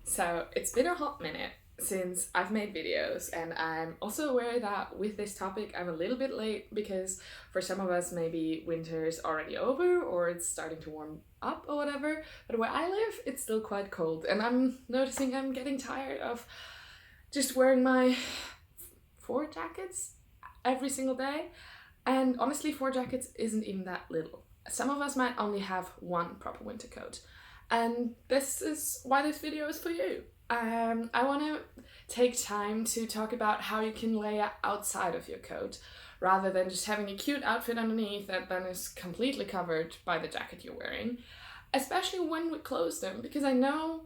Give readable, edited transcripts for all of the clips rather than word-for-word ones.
So it's been a hot minute since I've made videos, and I'm also aware that with this topic I'm a little bit late because for some of us maybe winter's already over or it's starting to warm up or whatever, but where I live it's still quite cold and I'm noticing I'm getting tired of just wearing my 4 jackets every single day. And honestly, 4 jackets isn't even that little. Some of us might only have one proper winter coat. And this is why this video is for you. I want to take time to talk about how you can layer outside of your coat rather than just having a cute outfit underneath that then is completely covered by the jacket you're wearing. Especially when we close them, because I know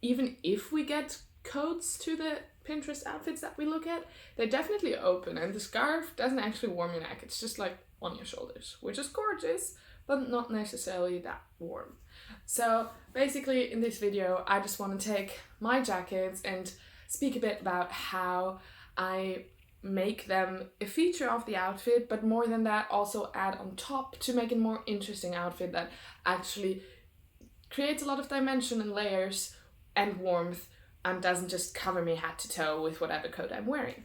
even if we get coats to the Pinterest outfits that we look at, they definitely open and the scarf doesn't actually warm your neck. It's just like on your shoulders, which is gorgeous, but not necessarily that warm. So basically in this video, I just want to take my jackets and speak a bit about how I make them a feature of the outfit, but more than that, also add on top to make a more interesting outfit that actually creates a lot of dimension and layers and warmth and doesn't just cover me head to toe with whatever coat I'm wearing.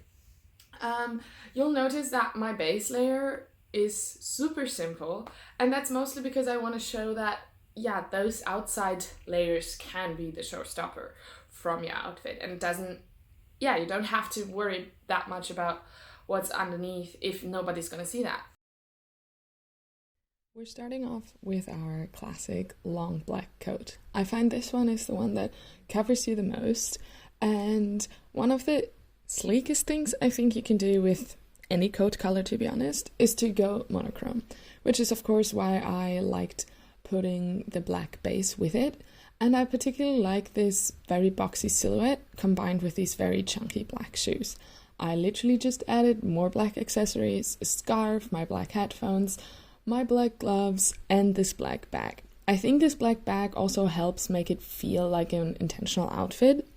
You'll notice that my base layer is super simple, and that's mostly because I want to show that, yeah, those outside layers can be the showstopper from your outfit, and it doesn't, yeah, you don't have to worry that much about what's underneath if nobody's gonna see that. We're starting off with our classic long black coat. I find this one is the one that covers you the most, and one of the sleekest things I think you can do with any coat color, to be honest, is to go monochrome, which is of course why I liked putting the black base with it. And I particularly like this very boxy silhouette combined with these very chunky black shoes. I literally just added more black accessories, a scarf, my black headphones, my black gloves, and this black bag. I think this black bag also helps make it feel like an intentional outfit.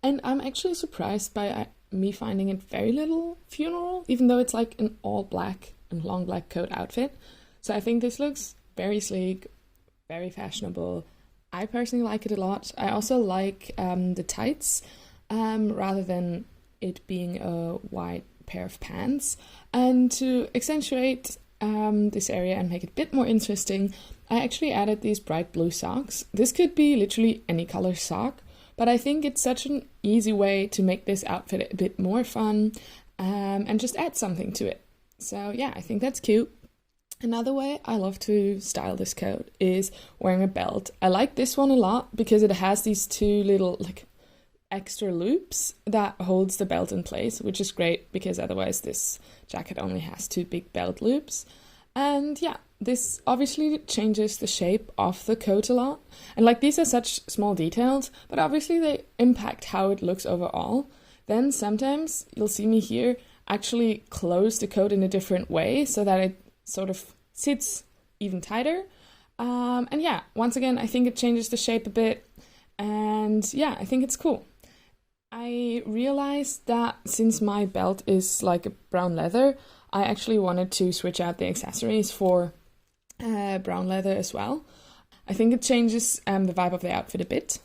And I'm actually surprised by me finding it very little funeral, even though it's like an all black and long black coat outfit. So I think this looks very sleek, very fashionable. I personally like it a lot. I also like the tights rather than it being a white pair of pants. And to accentuate this area and make it a bit more interesting, I actually added these bright blue socks. This could be literally any color sock, but I think it's such an easy way to make this outfit a bit more fun and just add something to it. So yeah, I think that's cute. Another way I love to style this coat is wearing a belt. I like this one a lot because it has these two little like extra loops that holds the belt in place, which is great because otherwise this jacket only has 2 big belt loops. And yeah, this obviously changes the shape of the coat a lot. And like these are such small details, but obviously they impact how it looks overall. Then sometimes you'll see me here actually close the coat in a different way so that it sort of sits even tighter. And yeah, once again, I think it changes the shape a bit. And yeah, I think it's cool. I realized that since my belt is like a brown leather, I actually wanted to switch out the accessories for brown leather as well. I think it changes the vibe of the outfit a bit.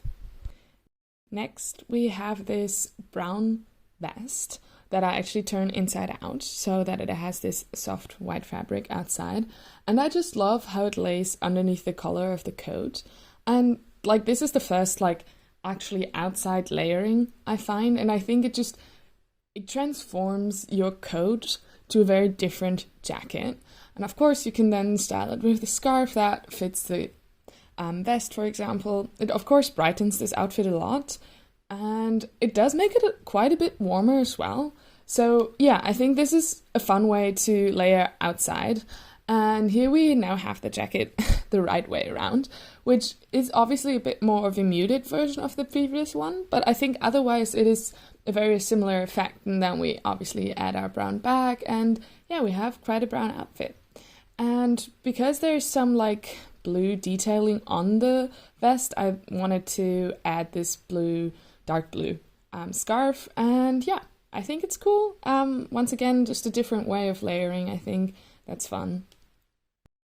Next, we have this brown vest that I actually turn inside out so that it has this soft white fabric outside. And I just love how it lays underneath the collar of the coat. And like this is the first like actually outside layering I find, and I think it transforms your coat to a very different jacket. And of course you can then style it with the scarf that fits the vest, for example. It of course brightens this outfit a lot, and it does make it quite a bit warmer as well. So yeah, I think this is a fun way to layer outside. And here we now have the jacket the right way around, which is obviously a bit more of a muted version of the previous one, but I think otherwise it is a very similar effect. And then we obviously add our brown bag, and yeah, we have quite a brown outfit. And because there's some like blue detailing on the vest, I wanted to add this blue, dark blue scarf, and yeah, I think it's cool. Once again, just a different way of layering. I think that's fun.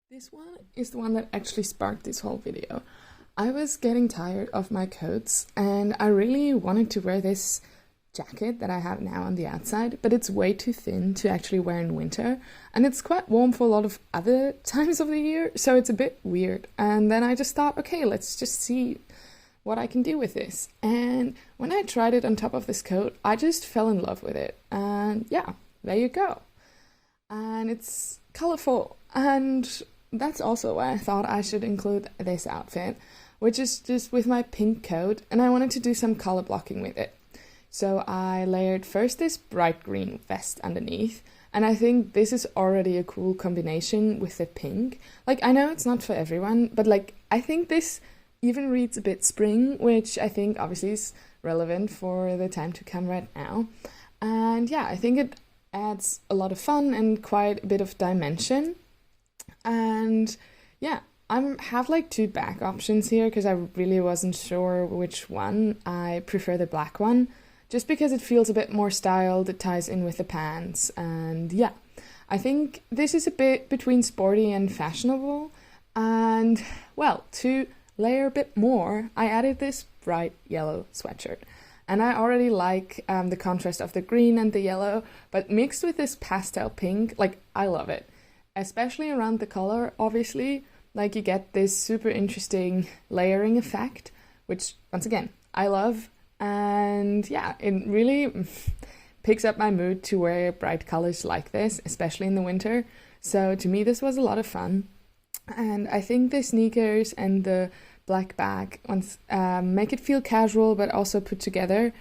This one is the one that actually sparked this whole video. I was getting tired of my coats and I really wanted to wear this jacket that I have now on the outside, but it's way too thin to actually wear in winter, and it's quite warm for a lot of other times of the year, so it's a bit weird. And then I just thought, okay, let's just see what I can do with this. And when I tried it on top of this coat, I just fell in love with it. And yeah, there you go. And it's colorful, and that's also why I thought I should include this outfit, which is just with my pink coat, and I wanted to do some color blocking with it. So I layered first this bright green vest underneath, and I think this is already a cool combination with the pink. Like, I know it's not for everyone, but like, I think this even reads a bit spring, which I think obviously is relevant for the time to come right now. And yeah, I think it adds a lot of fun and quite a bit of dimension. And yeah, I have like two back options here because I really wasn't sure which one. I prefer the black one just because it feels a bit more styled, it ties in with the pants, and yeah, I think this is a bit between sporty and fashionable. And well, to layer a bit more, I added this bright yellow sweatshirt. And I already like the contrast of the green and the yellow, but mixed with this pastel pink, like, I love it. Especially around the collar, obviously, like, you get this super interesting layering effect, which, once again, I love. And yeah, it really picks up my mood to wear bright colors like this, especially in the winter. So to me, this was a lot of fun. And I think the sneakers and the black bag make it feel casual but also put together.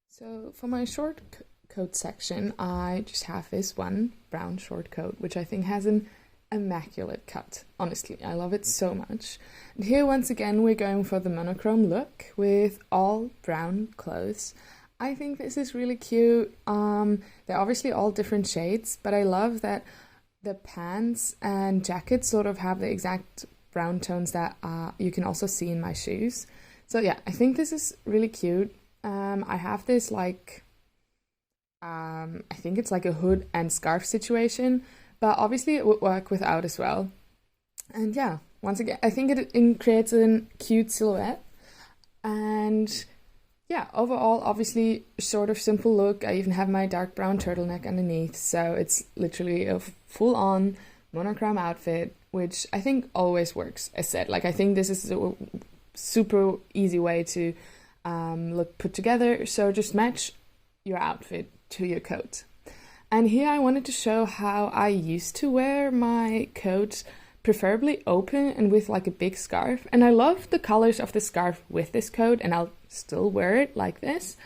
So for my short coat section, I just have this one brown short coat, which I think has an immaculate cut. Honestly, I love it so much. And here once again we're going for the monochrome look with all brown clothes. I think this is really cute. They're obviously all different shades, but I love that the pants and jacket sort of have the exact brown tones that you can also see in my shoes. So yeah, I think this is really cute. I have this like, I think it's like a hood and scarf situation, but obviously it would work without as well. And yeah, once again, I think it creates a cute silhouette. And yeah, overall, obviously, sort of simple look. I even have my dark brown turtleneck underneath, so it's literally a full-on monochrome outfit, which I think always works, as said. Like, I think this is a super easy way to look put together, so just match your outfit to your coat. And here I wanted to show how I used to wear my coat, preferably open and with like a big scarf. And I love the colors of the scarf with this coat, and I'll still wear it like this.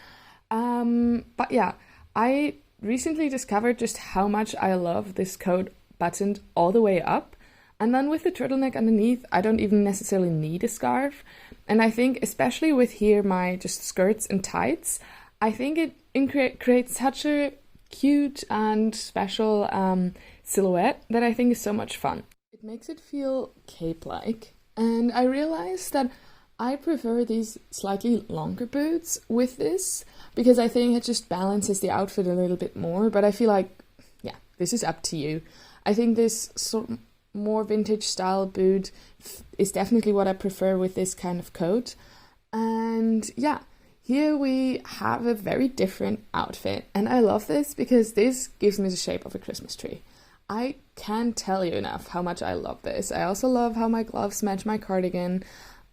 But yeah, I recently discovered just how much I love this coat buttoned all the way up. And then with the turtleneck underneath, I don't even necessarily need a scarf. And I think especially with here my just skirts and tights, I think it creates such a cute and special silhouette that I think is so much fun. It makes it feel cape-like, and I realized that I prefer these slightly longer boots with this because I think it just balances the outfit a little bit more, but I feel like, yeah, this is up to you. I think this sort of more vintage style boot is definitely what I prefer with this kind of coat. And yeah, here we have a very different outfit, and I love this because this gives me the shape of a Christmas tree. I can't tell you enough how much I love this. I also love how my gloves match my cardigan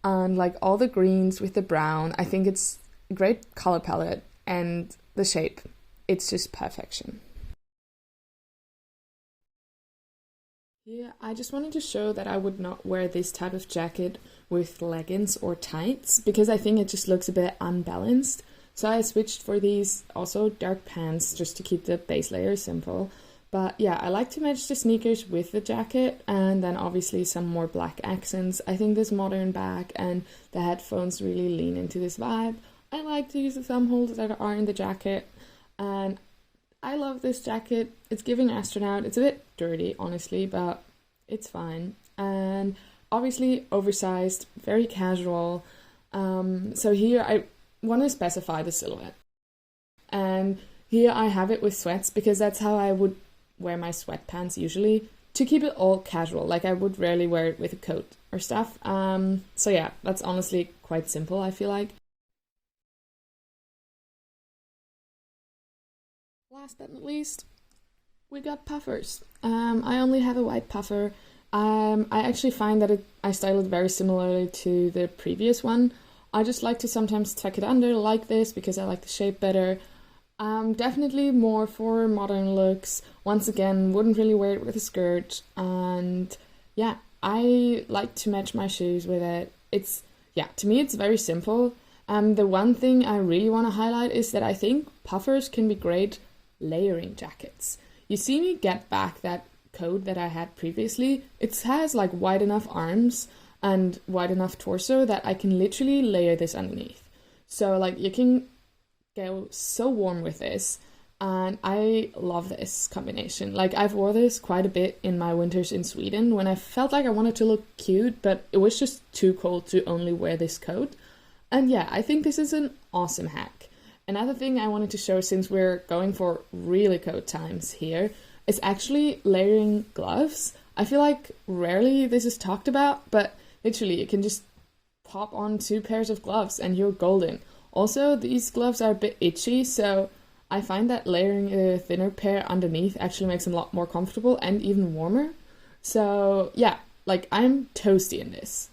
and like all the greens with the brown. I think it's a great color palette, and the shape, it's just perfection. Yeah, I just wanted to show that I would not wear this type of jacket with leggings or tights because I think it just looks a bit unbalanced. So I switched for these also dark pants just to keep the base layer simple. But yeah, I like to match the sneakers with the jacket and then obviously some more black accents. I think this modern bag and the headphones really lean into this vibe. I like to use the thumb holes that are in the jacket, and I love this jacket. It's giving astronaut. It's a bit dirty, honestly, but it's fine. And obviously oversized, very casual. So here I want to specify the silhouette. And here I have it with sweats because that's how I would wear my sweatpants usually. to keep it all casual. Like I would rarely wear it with a coat or stuff. So yeah, that's honestly quite simple, I feel like. Last but not least, we got puffers. I only have a white puffer. I actually find that I style it very similarly to the previous one. I just like to sometimes tuck it under like this because I like the shape better. Definitely more for modern looks. Once again, wouldn't really wear it with a skirt. And yeah, I like to match my shoes with it. To me, it's very simple. The one thing I really want to highlight is that I think puffers can be great layering jackets. You see me get back that coat that I had previously. It has like wide enough arms and wide enough torso that I can literally layer this underneath. So like you can go so warm with this, and I love this combination. Like I've wore this quite a bit in my winters in Sweden when I felt like I wanted to look cute, but it was just too cold to only wear this coat. And yeah, I think this is an awesome hack. Another thing I wanted to show, since we're going for really coat times here, is actually layering gloves. I feel like rarely this is talked about, but literally you can just pop on 2 pairs of gloves and you're golden. Also, these gloves are a bit itchy, so I find that layering a thinner pair underneath actually makes them a lot more comfortable and even warmer. So yeah, like I'm toasty in this.